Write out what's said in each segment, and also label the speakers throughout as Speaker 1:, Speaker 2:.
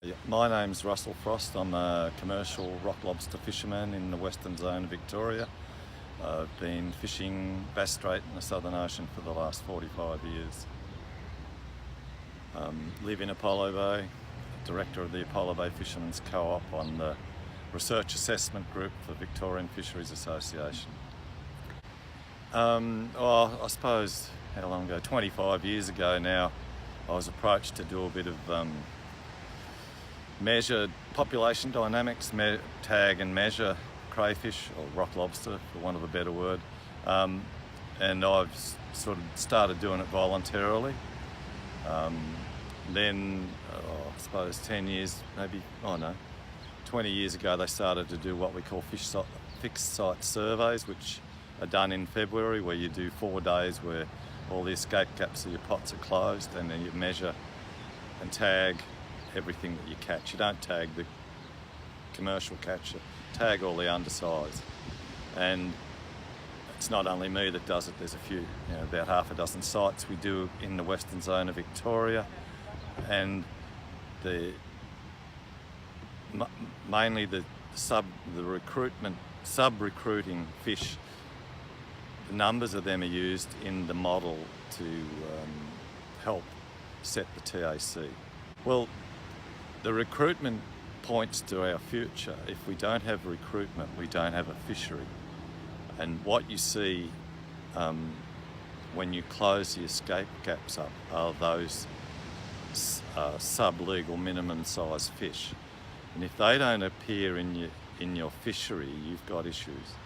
Speaker 1: Yeah, my name's Russell Frost. I'm a commercial rock lobster fisherman in the western zone of Victoria. I've been fishing Bass Strait in the Southern Ocean for the last 45 years. Live in Apollo Bay, director of the Apollo Bay Fishermen's Co-op on the Research Assessment Group for Victorian Fisheries Association. I suppose, how long ago? 25 years ago now, I was approached to do a bit of measure population dynamics, tag and measure crayfish, or rock lobster for want of a better word, and I've sort of started doing it voluntarily. Then I suppose 10 years, maybe, 20 years ago they started to do what we call fixed site surveys, which are done in February, where you do 4 days where all the escape gaps of your pots are closed, and then you measure and tag everything that you catch. You don't tag the commercial catch, you tag all the undersize. And it's not only me that does it, there's a few, about half a dozen sites we do in the western zone of Victoria, and mainly the sub-recruiting fish. The numbers of them are used in the model to help set the TAC. Well, the recruitment points to our future. If we don't have recruitment, we don't have a fishery. And what you see when you close the escape gaps up are those sub-legal minimum size fish. And if they don't appear in your fishery, you've got issues.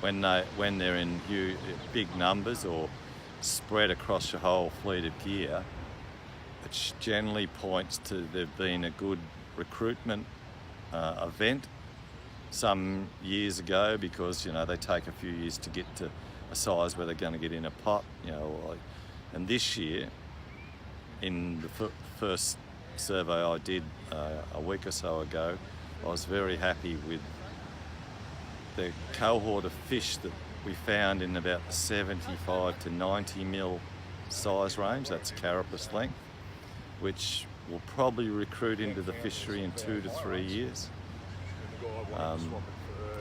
Speaker 1: When they're in big numbers or spread across your whole fleet of gear, it generally points to there being a good recruitment event some years ago, because they take a few years to get to a size where they're going to get in a pot. And this year, in the first survey I did a week or so ago, I was very happy with the cohort of fish that we found in about the 75 to 90 mil size range. That's carapace length, which will probably recruit into the fishery in 2 to 3 years.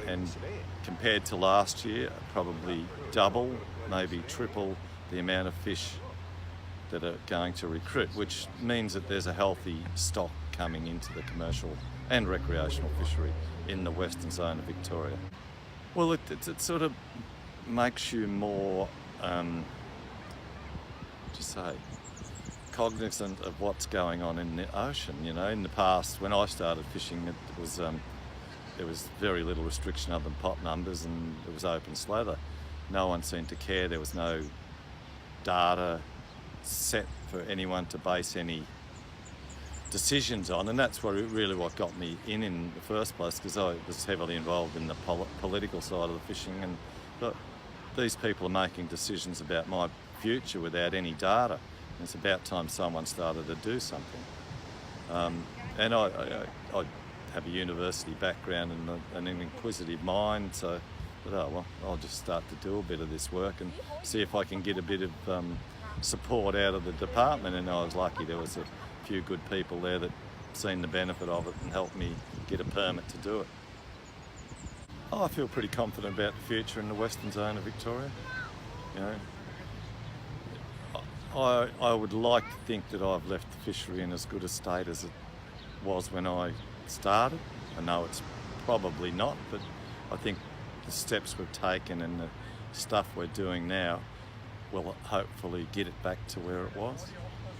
Speaker 1: And compared to last year, probably double, maybe triple the amount of fish that are going to recruit, which means that there's a healthy stock coming into the commercial and recreational fishery in the western zone of Victoria. Well, it sort of makes you more, cognizant of what's going on in the ocean. In the past, when I started fishing, it was there was very little restriction other than pot numbers, and it was open slather. No one seemed to care. There was no data set for anyone to base any decisions on, and that's really what got me in the first place, because I was heavily involved in the political side of the fishing, and thought, these people are making decisions about my future without any data. It's about time someone started to do something. And I have a university background and an inquisitive mind, so I thought, I'll just start to do a bit of this work and see if I can get a bit of support out of the department. And I was lucky, there was a few good people there that seen the benefit of it and helped me get a permit to do it. I feel pretty confident about the future in the western zone of Victoria. I would like to think that I've left the fishery in as good a state as it was when I started. I know it's probably not, but I think the steps we've taken and the stuff we're doing now will hopefully get it back to where it was.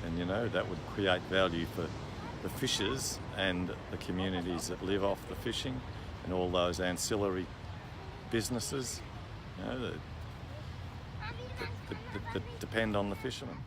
Speaker 1: And that would create value for the fishers and the communities that live off the fishing, and all those ancillary businesses that depend on the fishermen.